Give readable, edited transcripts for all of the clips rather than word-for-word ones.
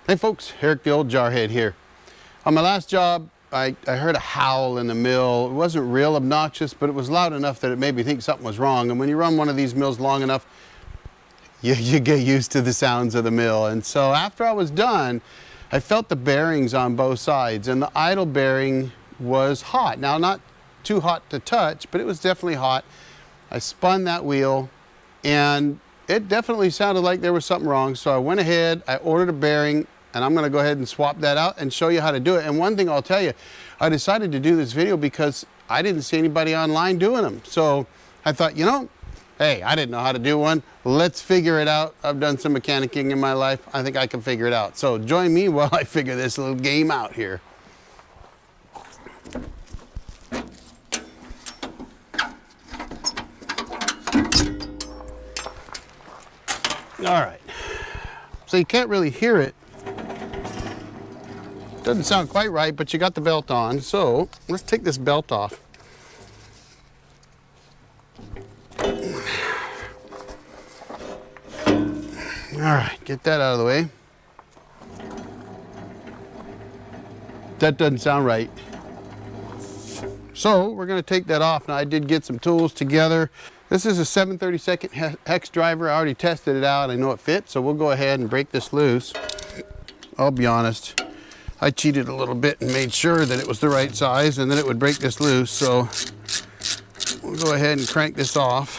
Hey folks, Eric the old jarhead here. On my last job, I heard a howl in the mill. It wasn't real obnoxious, but it was loud enough that it made me think something was wrong. And when you run one of these mills long enough, you get used to the sounds of the mill. And so after I was done, I felt the bearings on both sides, and the idle bearing was hot. Now, not too hot to touch, but it was definitely hot. I spun that wheel, and it definitely sounded like there was something wrong. So I went ahead, I ordered a bearing, and I'm going to go ahead and swap that out and show you how to do it. And one thing I'll tell you, I decided to do this video because I didn't see anybody online doing them. So I thought, you know, hey, I didn't know how to do one. Let's figure it out. I've done some mechanicking in my life. I think I can figure it out. So join me while I figure this little game out here. All right. So you can't really hear it. Doesn't sound quite right, but you got the belt on. So let's take this belt off. All right, get that out of the way. That doesn't sound right. So we're going to take that off. Now I did get some tools together. This is a 7/32 hex driver. I already tested it out. I know it fits, so we'll go ahead and break this loose. I'll be honest, I cheated a little bit and made sure that it was the right size and then it would break this loose. So we'll go ahead and crank this off.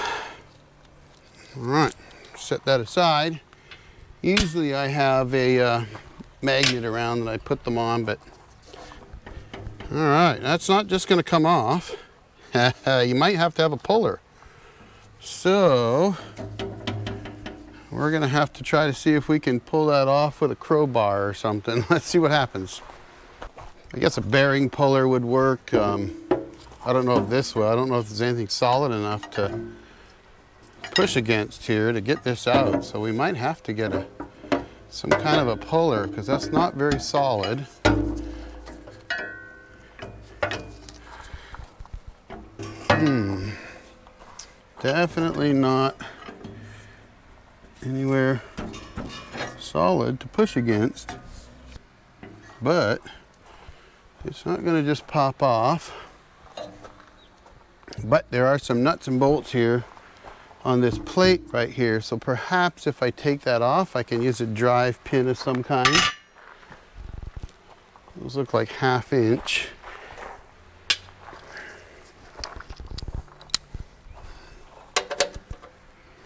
All right, set that aside. Usually I have a magnet around that I put them on, but all right, that's not just going to come off. You might have to have a puller. So we're going to have to try to see if we can pull that off with a crowbar or something. Let's see what happens. I guess a bearing puller would work. I don't know if this will. I don't know if there's anything solid enough to push against here to get this out. So we might have to get some kind of a puller because that's not very solid. Definitely not anywhere solid to push against, but it's not going to just pop off. But there are some nuts and bolts here on this plate right here, so perhaps if I take that off, I can use a drive pin of some kind. Those look like 1/2 inch.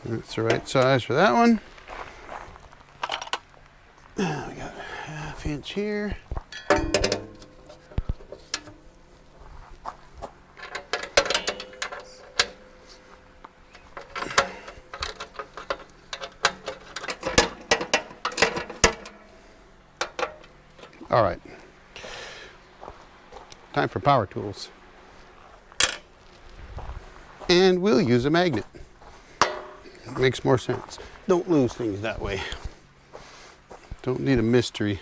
That's the right size for that one. We got 1/2 inch here. All right, time for power tools. And we'll use a magnet. Makes more sense. Don't lose things that way. Don't need a mystery.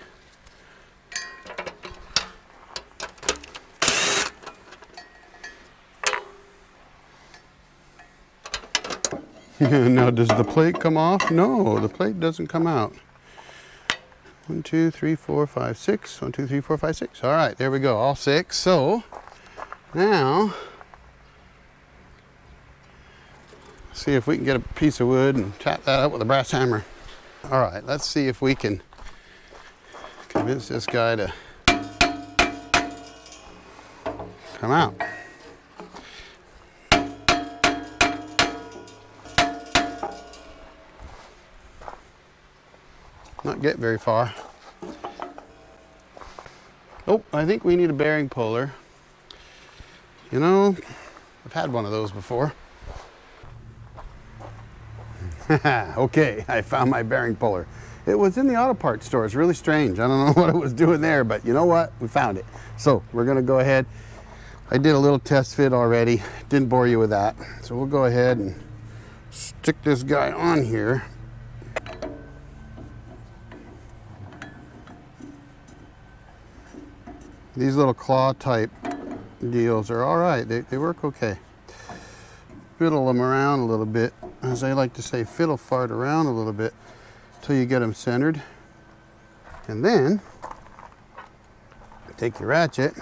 Now, does the plate come off? No, the plate doesn't come out. 1, 2, 3, 4, 5, 6. 1, 2, 3, 4, 5, 6. All right, there we go, all 6. So now, see if we can get a piece of wood and tap that out with a brass hammer. All right, let's see if we can convince this guy to come out. Not get very far. Oh, I think we need a bearing puller. You know, I've had one of those before. Okay, I found my bearing puller. It was in the auto parts store. It's really strange. I don't know what it was doing there, but you know what? We found it. So we're gonna go ahead. I did a little test fit already. Didn't bore you with that. So we'll go ahead and stick this guy on here. These little claw type deals are all right. They work okay. Fiddle them around a little bit. As I like to say, fiddle fart around a little bit till you get them centered. And then take your ratchet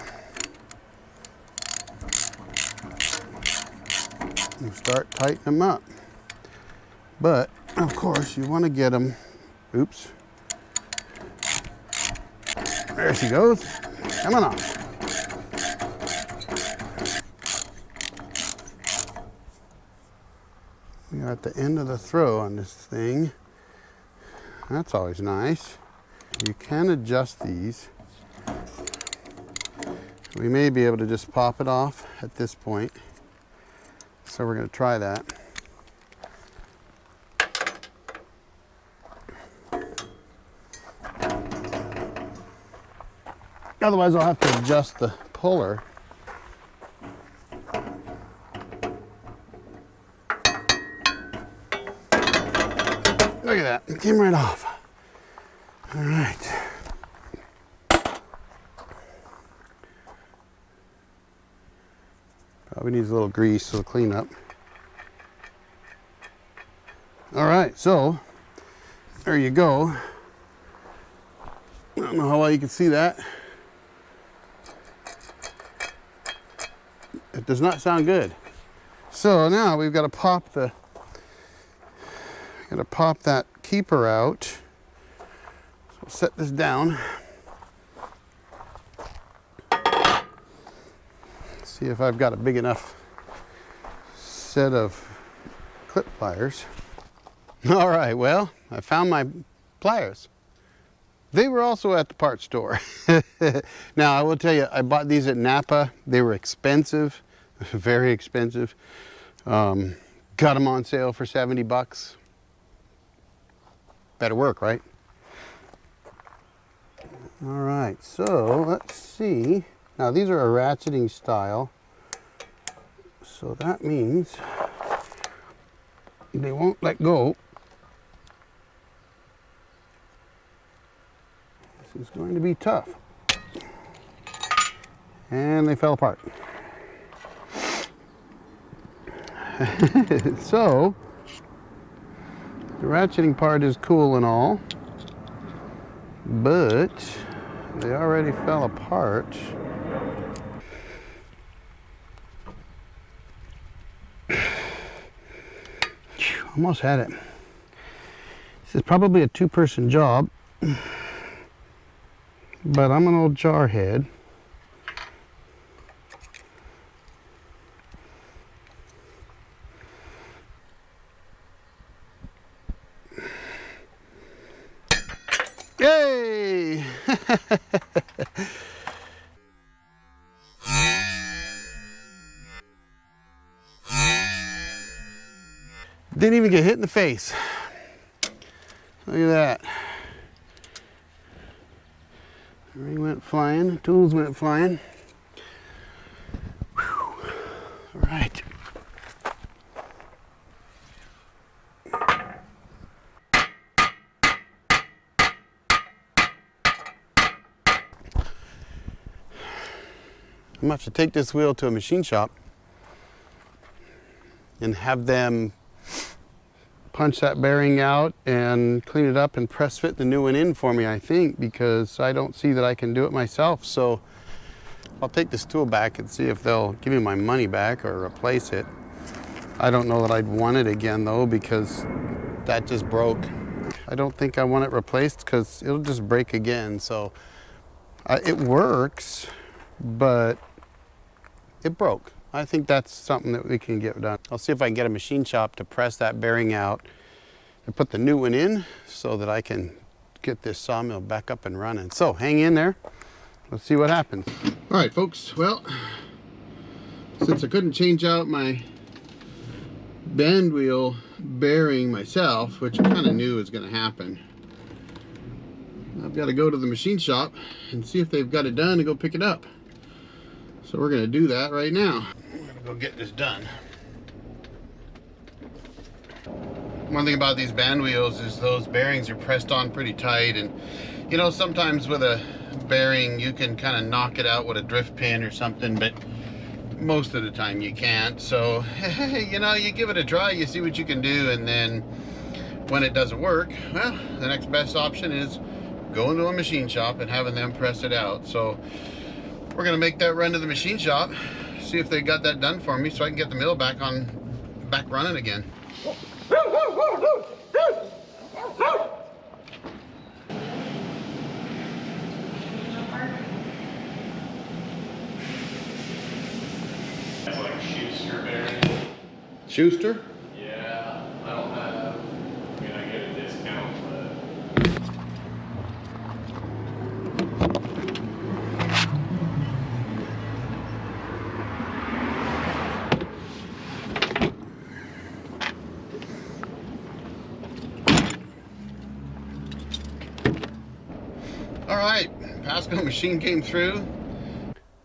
and start tightening them up. But of course you want to get them, oops, there she goes, coming off. We are at the end of the throw on this thing. That's always nice. You can adjust these. We may be able to just pop it off at this point. So we're going to try that. Otherwise I'll have to adjust the puller. Look at that, it came right off. All right. Probably needs a little grease to clean up. All right, so there you go. I don't know how well you can see that. It does not sound good. So now we've got to pop that keeper out. So we'll set this down. See if I've got a big enough set of clip pliers. All right, well, I found my pliers. They were also at the parts store. Now, I will tell you, I bought these at Napa. They were expensive, very expensive. Got them on sale for 70 bucks. Better work, right? All right, so let's see. Now, these are a ratcheting style. So that means they won't let go. This is going to be tough. And they fell apart. So, the ratcheting part is cool and all, but they already fell apart. Almost had it. This is probably a two-person job, but I'm an old jarhead. Yay! Didn't even get hit in the face. Look at that. The ring went flying, the tools went flying. Whew. All right. I'm gonna have to take this wheel to a machine shop and have them punch that bearing out and clean it up and press fit the new one in for me, I think, because I don't see that I can do it myself. So I'll take this tool back and see if they'll give me my money back or replace it. I don't know that I'd want it again though, because that just broke. I don't think I want it replaced because it'll just break again. So it works, but it broke. I think that's something that we can get done. I'll see if I can get a machine shop to press that bearing out and put the new one in so that I can get this sawmill back up and running. So hang in there. Let's see what happens. All right, folks. Well, since I couldn't change out my Bandwheel bearing myself, which I kind of knew was going to happen, I've got to go to the machine shop and see if they've got it done and go pick it up. So we're going to do that right now. I'm going to go get this done. One thing about these Bandwheels is those bearings are pressed on pretty tight, and you know, sometimes with a bearing you can kind of knock it out with a drift pin or something, but most of the time you can't. So you know, you give it a try, you see what you can do, and then when it doesn't work, well, the next best option is going to a machine shop and having them press it out. So we're gonna make that run to the machine shop, see if they got that done for me so I can get the mill back running again. It's like Schuster bearing. Schuster? Yeah, I don't have. I mean, I get a discount, but. All right, Pasco machine came through.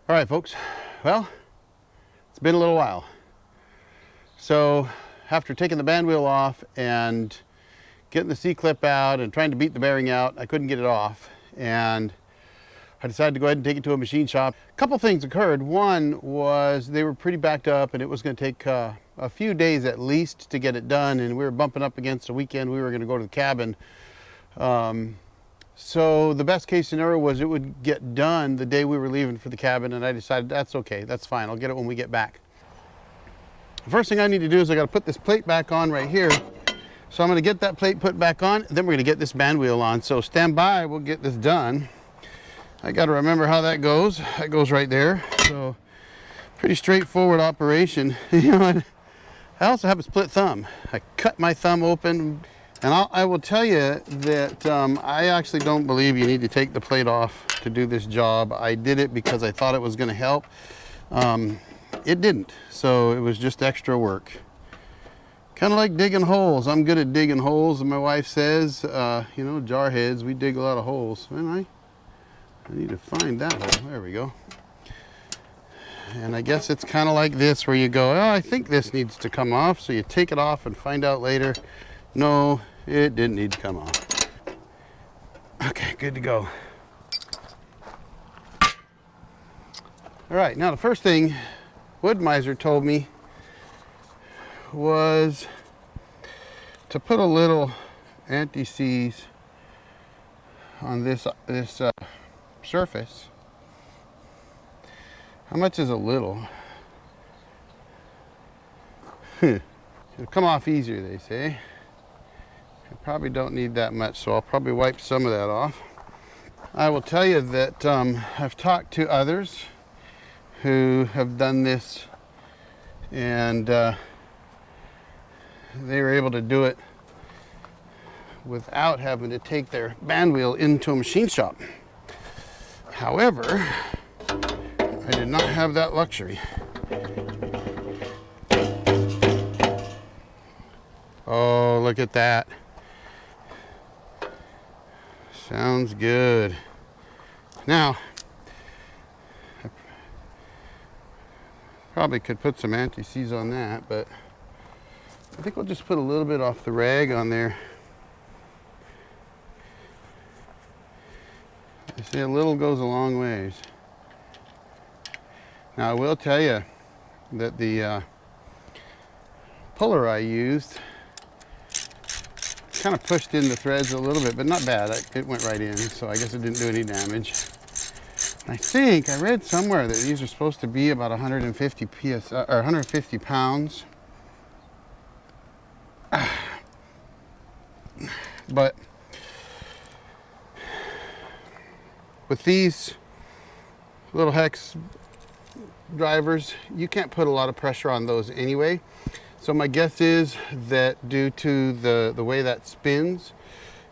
All right, folks. Well, it's been a little while. So after taking the bandwheel off and getting the C-clip out and trying to beat the bearing out, I couldn't get it off. And I decided to go ahead and take it to a machine shop. A couple things occurred. One was they were pretty backed up and it was going to take a few days at least to get it done. And we were bumping up against a weekend. We were going to go to the cabin. So the best case scenario was it would get done the day we were leaving for the cabin, and I decided that's okay, that's fine, I'll get it when we get back. The first thing I need to do is I got to put this plate back on right here. So I'm going to get that plate put back on, then we're going to get this bandwheel on. So stand by, we'll get this done. I got to remember how that goes. That goes right there. So pretty straightforward operation. You know, I also have a split thumb. I cut my thumb open. And I will tell you that I actually don't believe you need to take the plate off to do this job. I did it because I thought it was going to help. It didn't, so it was just extra work. Kind of like digging holes. I'm good at digging holes, and my wife says, you know, jarheads, we dig a lot of holes. And I need to find that hole. There we go. And I guess it's kind of like this, where you go, oh, I think this needs to come off, so you take it off and find out later. No, it didn't need to come off. Okay, good to go. All right, now the first thing wood-mizer told me was to put a little anti-seize on this surface. How much is a little? It'll come off easier, they say. I probably don't need that much, so I'll probably wipe some of that off. I will tell you that I've talked to others who have done this, and they were able to do it without having to take their bandwheel into a machine shop. However, I did not have that luxury. Oh, look at that. Sounds good. Now, I probably could put some anti-seize on that, but I think we'll just put a little bit off the rag on there. I say a little goes a long ways. Now, I will tell you that the puller I used kind of pushed in the threads a little bit, but not bad. It went right in, so I guess it didn't do any damage. I think I read somewhere that these are supposed to be about 150 psi or 150 pounds. But with these little hex drivers, you can't put a lot of pressure on those anyway. So my guess is that due to the way that spins,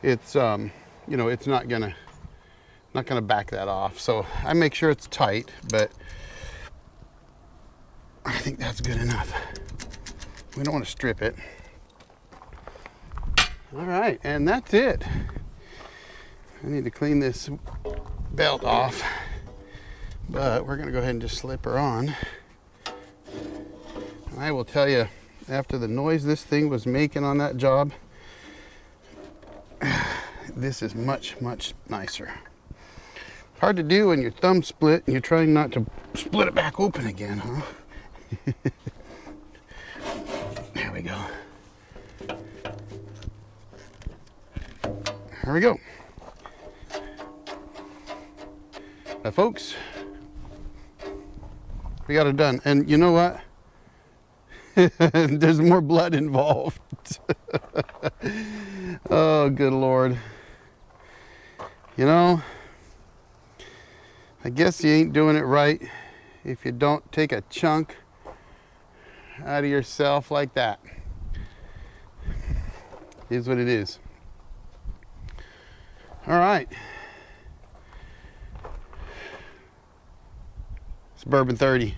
it's you know, it's not gonna back that off. So I make sure it's tight, but I think that's good enough. We don't want to strip it. All right, and that's it. I need to clean this belt off, but we're gonna go ahead and just slip her on. I will tell you, after the noise this thing was making on that job, this is much, much nicer. Hard to do when your thumb's split and you're trying not to split it back open again, huh? There we go. There we go. Folks, we got it done. And you know what? There's more blood involved. Oh, good Lord. You know, I guess you ain't doing it right if you don't take a chunk out of yourself like that. Is what it is. All right. Suburban 30.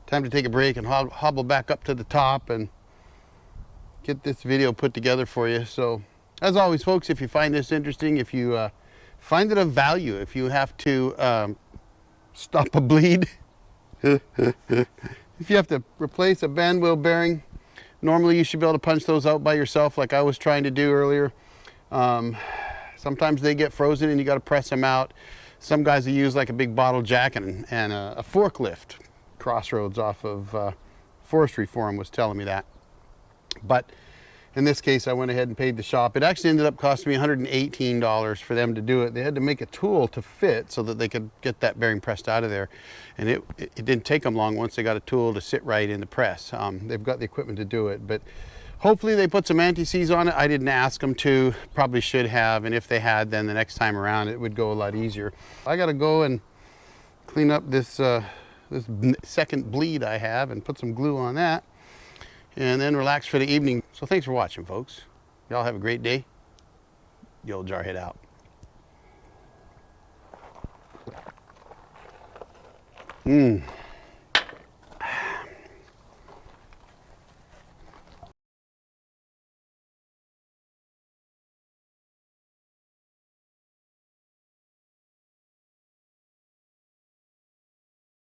Time to take a break and hobble back up to the top and get this video put together for you. So, as always, folks, if you find this interesting, if you find it of value, if you have to stop a bleed, if you have to replace a bandwheel bearing, normally you should be able to punch those out by yourself like I was trying to do earlier. Sometimes they get frozen and you got to press them out. Some guys will use like a big bottle jack and a forklift. Crossroads off of Forestry Forum was telling me that. But in this case, I went ahead and paid the shop. It actually ended up costing me $118 for them to do it. They had to make a tool to fit so that they could get that bearing pressed out of there. And it didn't take them long once they got a tool to sit right in the press. They've got the equipment to do it. But hopefully they put some anti-seize on it. I didn't ask them to. Probably should have. And if they had, then the next time around it would go a lot easier. I got to go and clean up this this second bleed I have and put some glue on that and then relax for the evening. So thanks for watching, folks. Y'all have a great day. The old Jarhead out. Mmm.